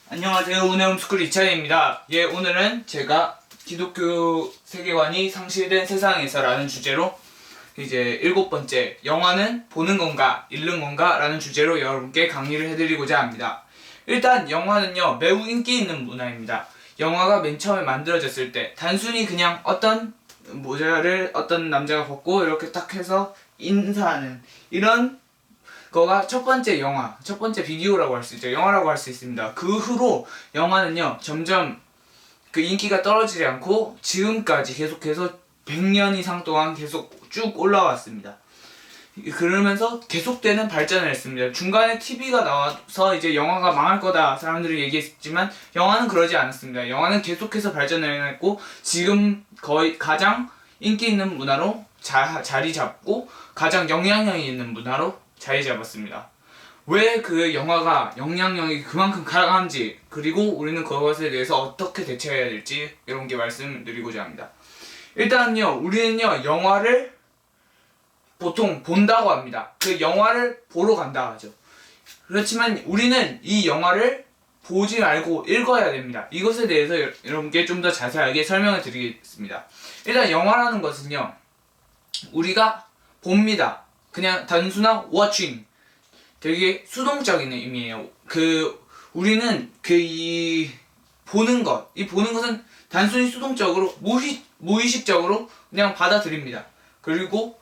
안녕하세요. 은혜 홈스쿨 이차희입니다. 오늘은 제가 기독교 세계관이 상실된 세상에서라는 주제로 이제 7번째 영화는 보는 건가 읽는 건가 라는 주제로 여러분께 강의를 해드리고자 합니다. 일단 영화는요 매우 인기 있는 문화입니다. 영화가 맨 처음에 만들어졌을 때 단순히 그냥 어떤 모자를 어떤 남자가 벗고 이렇게 딱 해서 인사하는 이런 거가 첫 번째 영화, 첫 번째 비디오라고 할 수 있죠. 영화라고 할 수 있습니다. 그 후로 영화는요 점점 그 인기가 떨어지지 않고 지금까지 계속해서 100년 이상 동안 계속 쭉 올라왔습니다. 그러면서 계속되는 발전을 했습니다. 중간에 TV가 나와서 이제 영화가 망할 거다 사람들이 얘기했지만 영화는 그러지 않았습니다. 영화는 계속해서 발전을 했고 지금 거의 가장 인기 있는 문화로 자리 잡고 가장 영향력이 있는 문화로 자리 잡았습니다. 왜 그 영화가 영향력이 그만큼 강한지 그리고 우리는 그것에 대해서 어떻게 대처해야 될지 이런 게 말씀드리고자 합니다. 일단은요 우리는요 영화를 보통 본다고 합니다. 그 영화를 보러 간다 하죠. 그렇지만 우리는 이 영화를 보지 말고 읽어야 됩니다. 이것에 대해서 여러분께 좀 더 자세하게 설명을 드리겠습니다. 일단 영화라는 것은요 우리가 봅니다. 그냥 단순한 watching 되게 수동적인 의미예요. 우리는 보는 것은 단순히 수동적으로 무의식적으로 그냥 받아들입니다. 그리고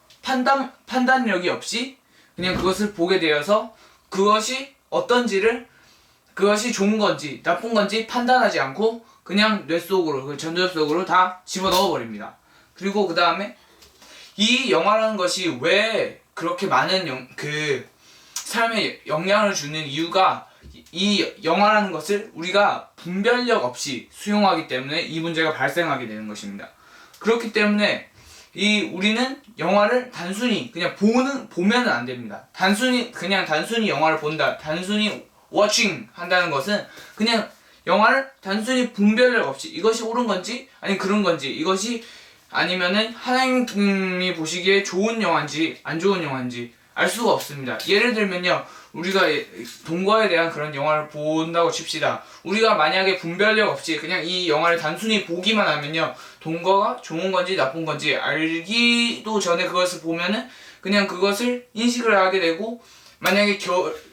판단력이 없이 그냥 그것을 보게 되어서 그것이 어떤지를 그것이 좋은 건지 나쁜 건지 판단하지 않고 그냥 뇌 속으로 그 전두엽 속으로 다 집어넣어 버립니다. 그리고 그 다음에 이 영화라는 것이 왜 그렇게 많은 삶에 영향을 주는 이유가 이 영화라는 것을 우리가 분별력 없이 수용하기 때문에 이 문제가 발생하게 되는 것입니다. 그렇기 때문에 우리는 영화를 단순히 그냥 보면은 안 됩니다. 단순히 영화를 본다, 단순히 watching 한다는 것은 그냥 영화를 단순히 분별력 없이 이것이 옳은 건지 아니 그런 건지 이것이 아니면은 하나님이 보시기에 좋은 영화인지 안 좋은 영화인지 알 수가 없습니다. 예를 들면요 우리가 동거에 대한 그런 영화를 본다고 칩시다. 우리가 만약에 분별력 없이 그냥 이 영화를 단순히 보기만 하면요 동거가 좋은 건지 나쁜 건지 알기도 전에 그것을 보면은 그냥 그것을 인식을 하게 되고 만약에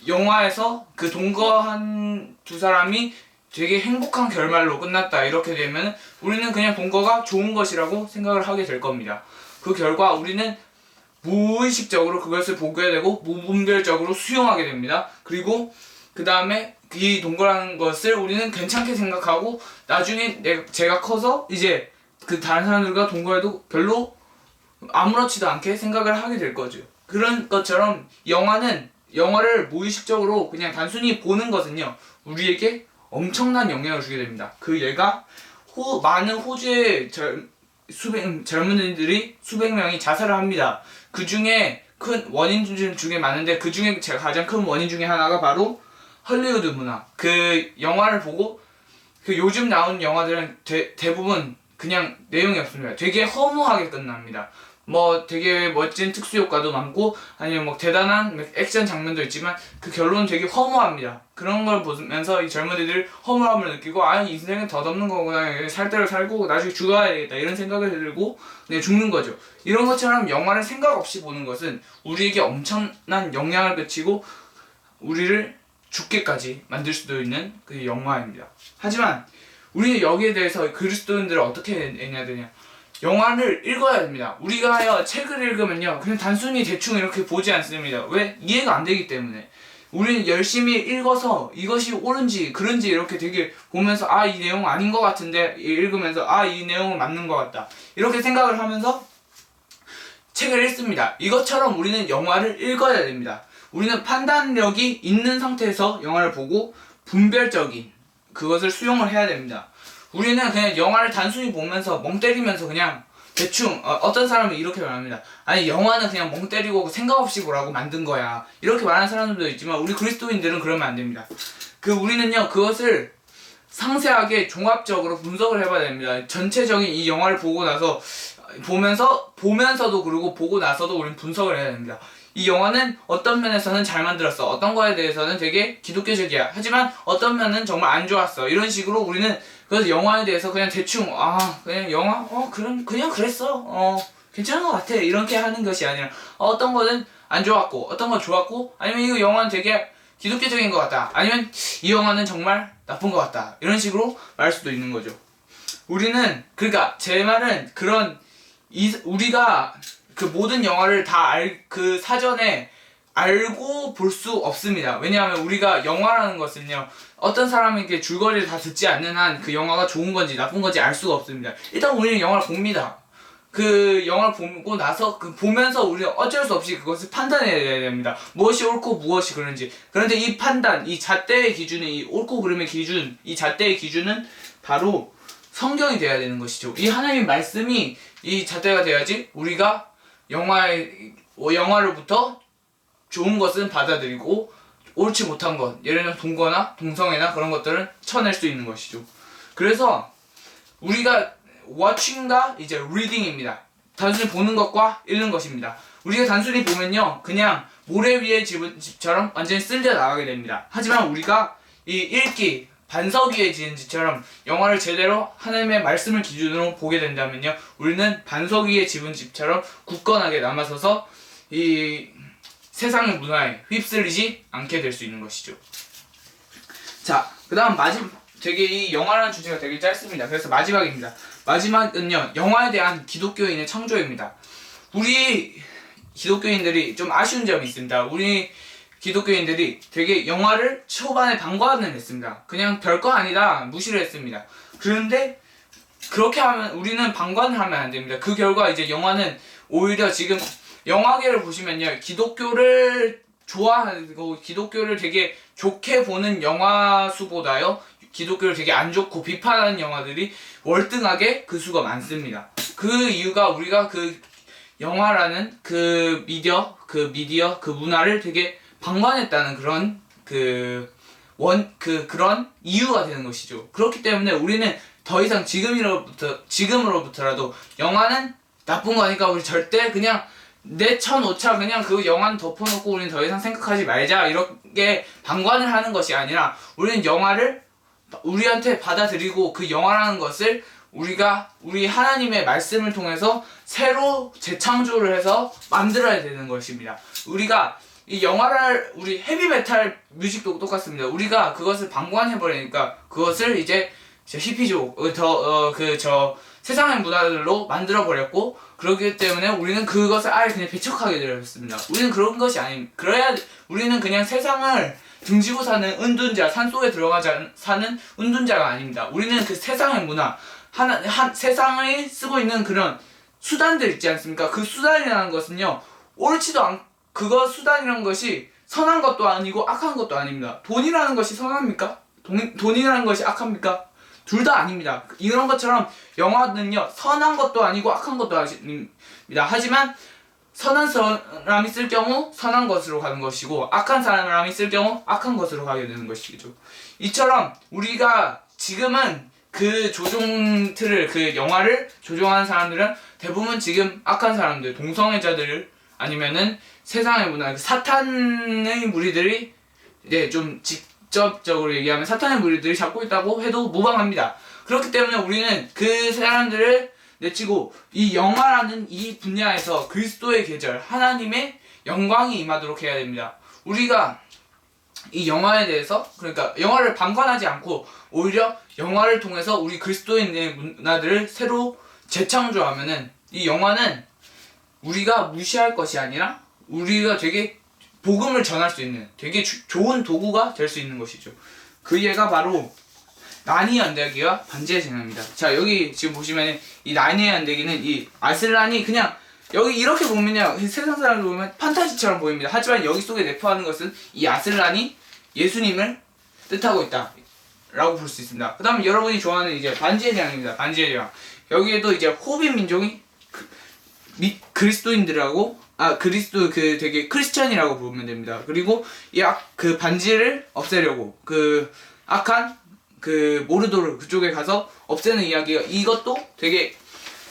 영화에서 그 동거한 두 사람이 되게 행복한 결말로 끝났다 이렇게 되면 우리는 그냥 동거가 좋은 것이라고 생각을 하게 될 겁니다. 그 결과 우리는 무의식적으로 그것을 보게 되고 무분별적으로 수용하게 됩니다. 그리고 그 다음에 이 동거라는 것을 우리는 괜찮게 생각하고 나중에 제가 커서 이제 그 다른 사람들과 동거해도 별로 아무렇지도 않게 생각을 하게 될 거죠. 그런 것처럼 영화를 무의식적으로 그냥 단순히 보는 것은요 우리에게 엄청난 영향을 주게 됩니다. 그 예가 많은 호주의 젊은이들이 수백 명이 자살을 합니다. 그 중에 큰 원인 중에 많은데 그 중에 가장 큰 원인 중에 하나가 바로 헐리우드 문화. 그 영화를 보고 요즘 나온 영화들은 대부분 그냥 내용이 없습니다. 되게 허무하게 끝납니다. 되게 멋진 특수효과도 많고 아니면 대단한 액션 장면도 있지만 그 결론은 되게 허무합니다. 그런 걸 보면서 이 젊은이들 허무함을 느끼고 인생은 덧없는 거구나, 살 대로 살고 나중에 죽어야 되겠다 이런 생각을 들고 죽는 거죠. 이런 것처럼 영화를 생각 없이 보는 것은 우리에게 엄청난 영향을 끼치고 우리를 죽게까지 만들 수도 있는 그 영화입니다. 하지만 우리는 여기에 대해서 그리스도인들을 어떻게 해야 되냐, 영화를 읽어야 됩니다. 우리가 책을 읽으면요 그냥 단순히 대충 이렇게 보지 않습니다. 왜? 이해가 안 되기 때문에. 우리는 열심히 읽어서 이것이 옳은지 그른지 이렇게 되게 보면서 이 내용 아닌 것 같은데 읽으면서 이 내용은 맞는 것 같다 이렇게 생각을 하면서 책을 읽습니다. 이것처럼 우리는 영화를 읽어야 됩니다. 우리는 판단력이 있는 상태에서 영화를 보고 분별적인 그것을 수용을 해야 됩니다. 우리는 그냥 영화를 단순히 보면서 멍 때리면서 그냥 대충 어떤 사람은 이렇게 말합니다. 영화는 그냥 멍 때리고 생각 없이 보라고 만든 거야 이렇게 말하는 사람들도 있지만 우리 그리스도인들은 그러면 안 됩니다. 우리는요 그것을 상세하게 종합적으로 분석을 해봐야 됩니다. 전체적인 이 영화를 보고 나서 보면서도 그리고 보고 나서도 우리는 분석을 해야 됩니다. 이 영화는 어떤 면에서는 잘 만들었어, 어떤 거에 대해서는 되게 기독교적이야, 하지만 어떤 면은 정말 안 좋았어, 이런 식으로 우리는 그래서 영화에 대해서 그냥 대충 그냥 영화 그냥 그랬어, 괜찮은 것 같아, 이렇게 하는 것이 아니라 어떤 거는 안 좋았고 어떤 건 좋았고, 아니면 이거 영화는 되게 기독교적인 것 같다, 아니면 이 영화는 정말 나쁜 것 같다, 이런 식으로 말할 수도 있는 거죠. 우리는 그러니까 제 말은 우리가 그 모든 영화를 다 그 사전에 알고 볼 수 없습니다. 왜냐하면 우리가 영화라는 것은요, 어떤 사람에게 줄거리를 다 듣지 않는 한 그 영화가 좋은 건지 나쁜 건지 알 수가 없습니다. 일단 우리는 영화를 봅니다. 그 영화를 보고 나서 보면서 우리는 어쩔 수 없이 그것을 판단해야 됩니다. 무엇이 옳고 무엇이 그른지. 그런데 이 판단, 이 잣대의 기준은, 이 옳고 그름의 기준, 이 잣대의 기준은 바로 성경이 돼야 되는 것이죠. 이 하나님의 말씀이 이 잣대가 돼야지 우리가 영화로부터 좋은 것은 받아들이고 옳지 못한 것, 예를 들면 동거나 동성애나 그런 것들은 쳐낼 수 있는 것이죠. 그래서 우리가 watching과 이제 reading입니다. 단순히 보는 것과 읽는 것입니다. 우리가 단순히 보면요, 그냥 모래 위의 집처럼 완전히 쓸려 나가게 됩니다. 하지만 우리가 이 읽기, 반석 위에 지은 집처럼 영화를 제대로 하나님의 말씀을 기준으로 보게 된다면요, 우리는 반석 위에 지은 집처럼 굳건하게 남아서서 이 세상의 문화에 휩쓸리지 않게 될 수 있는 것이죠. 자, 그 다음 되게 이 영화라는 주제가 되게 짧습니다. 그래서 마지막입니다. 마지막은요, 영화에 대한 기독교인의 창조입니다. 우리 기독교인들이 좀 아쉬운 점이 있습니다. 우리 기독교인들이 되게 영화를 초반에 방관을 했습니다. 그냥 별거 아니다 무시를 했습니다. 그런데 그렇게 하면 우리는 방관을 하면 안 됩니다. 그 결과 이제 영화는 오히려 지금 영화계를 보시면요, 기독교를 좋아하고 기독교를 되게 좋게 보는 영화 수보다요, 기독교를 되게 안 좋고 비판하는 영화들이 월등하게 그 수가 많습니다. 그 이유가 우리가 그 영화라는 그 미디어, 그 문화를 되게 방관했다는 그런 그런 이유가 되는 것이죠. 그렇기 때문에 우리는 더 이상 지금으로부터라도 영화는 나쁜 거니까 우리 절대 그냥 내쳐놓자, 그냥 그 영화는 덮어놓고 우리는 더 이상 생각하지 말자, 이렇게 방관을 하는 것이 아니라 우리는 영화를 우리한테 받아들이고 그 영화라는 것을 우리 하나님의 말씀을 통해서 새로 재창조를 해서 만들어야 되는 것입니다. 우리가 이 영화를, 우리 헤비메탈 뮤직도 똑같습니다. 우리가 그것을 방관해버리니까 그것을 이제 히피족, 세상의 문화들로 만들어버렸고, 그렇기 때문에 우리는 그것을 아예 그냥 배척하게 되었습니다. 우리는 그런 것이 아닙니다. 우리는 그냥 세상을 등지고 사는 은둔자, 산속에 들어가지 사는 은둔자가 아닙니다. 우리는 그 세상의 문화, 세상이 쓰고 있는 그런 수단들 있지 않습니까? 그 수단이라는 것은요, 옳지도 않고, 수단이라는 것이 선한 것도 아니고 악한 것도 아닙니다. 돈이라는 것이 선합니까? 돈이라는 것이 악합니까? 둘 다 아닙니다. 이런 것처럼 영화는요, 선한 것도 아니고 악한 것도 아닙니다. 하지만 선한 사람이 쓸 경우 선한 것으로 가는 것이고, 악한 사람이 쓸 경우 악한 것으로 가게 되는 것이죠. 이처럼 우리가 지금은 그 그 영화를 조종하는 사람들은 대부분 지금 악한 사람들, 동성애자들, 아니면은 세상의 문화, 사탄의 무리들이, 좀 직접적으로 얘기하면 사탄의 무리들이 잡고 있다고 해도 무방합니다. 그렇기 때문에 우리는 그 사람들을 내치고 이 영화라는 이 분야에서 그리스도의 계절, 하나님의 영광이 임하도록 해야 됩니다. 우리가 이 영화에 대해서, 그러니까 영화를 방관하지 않고 오히려 영화를 통해서 우리 그리스도인의 문화들을 새로 재창조하면은 이 영화는 우리가 무시할 것이 아니라 우리가 되게 복음을 전할 수 있는 되게 좋은 도구가 될 수 있는 것이죠. 그 예가 바로 나니 연대기와 반지의 제왕입니다. 자, 여기 지금 보시면 이 나니 연대기는 이 아슬란이 그냥 여기 이렇게 보면요, 세상 사람들 보면 판타지처럼 보입니다. 하지만 여기 속에 내포하는 것은 이 아슬란이 예수님을 뜻하고 있다 라고 볼 수 있습니다. 그 다음에 여러분이 좋아하는 이제 반지의 제왕입니다. 반지의 제왕. 여기에도 이제 호빗 민족이 그리스도인들하고 그리스도 되게 크리스찬이라고 보면 됩니다. 그리고 그 반지를 없애려고 그 악한 그 모르도르 그쪽에 가서 없애는 이야기가, 이것도 되게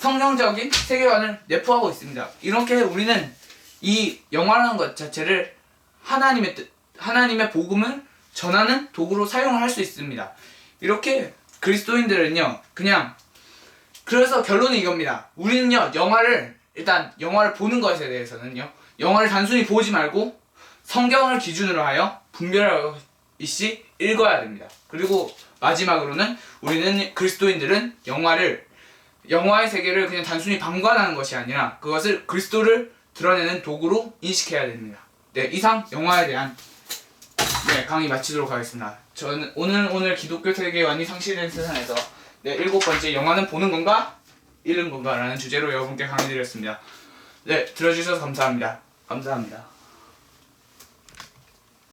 성경적인 세계관을 내포하고 있습니다. 이렇게 우리는 이 영화라는 것 자체를 하나님의 복음을 전하는 도구로 사용을 할 수 있습니다. 이렇게 그리스도인들은요, 그냥, 그래서 결론은 이겁니다. 우리는요, 일단 영화를 보는 것에 대해서는요, 영화를 단순히 보지 말고 성경을 기준으로 하여 분별하듯이 읽어야 됩니다. 그리고 마지막으로는 우리는 그리스도인들은 영화의 세계를 그냥 단순히 방관하는 것이 아니라 그것을 그리스도를 드러내는 도구로 인식해야 됩니다. 네, 이상 영화에 대한 강의 마치도록 하겠습니다. 저는 오늘 기독교 세계관이 상실된 세상에서 7번째 영화는 보는 건가? 읽는 건가? 라는 주제로 여러분께 강의 드렸습니다. 네, 들어주셔서 감사합니다. 감사합니다.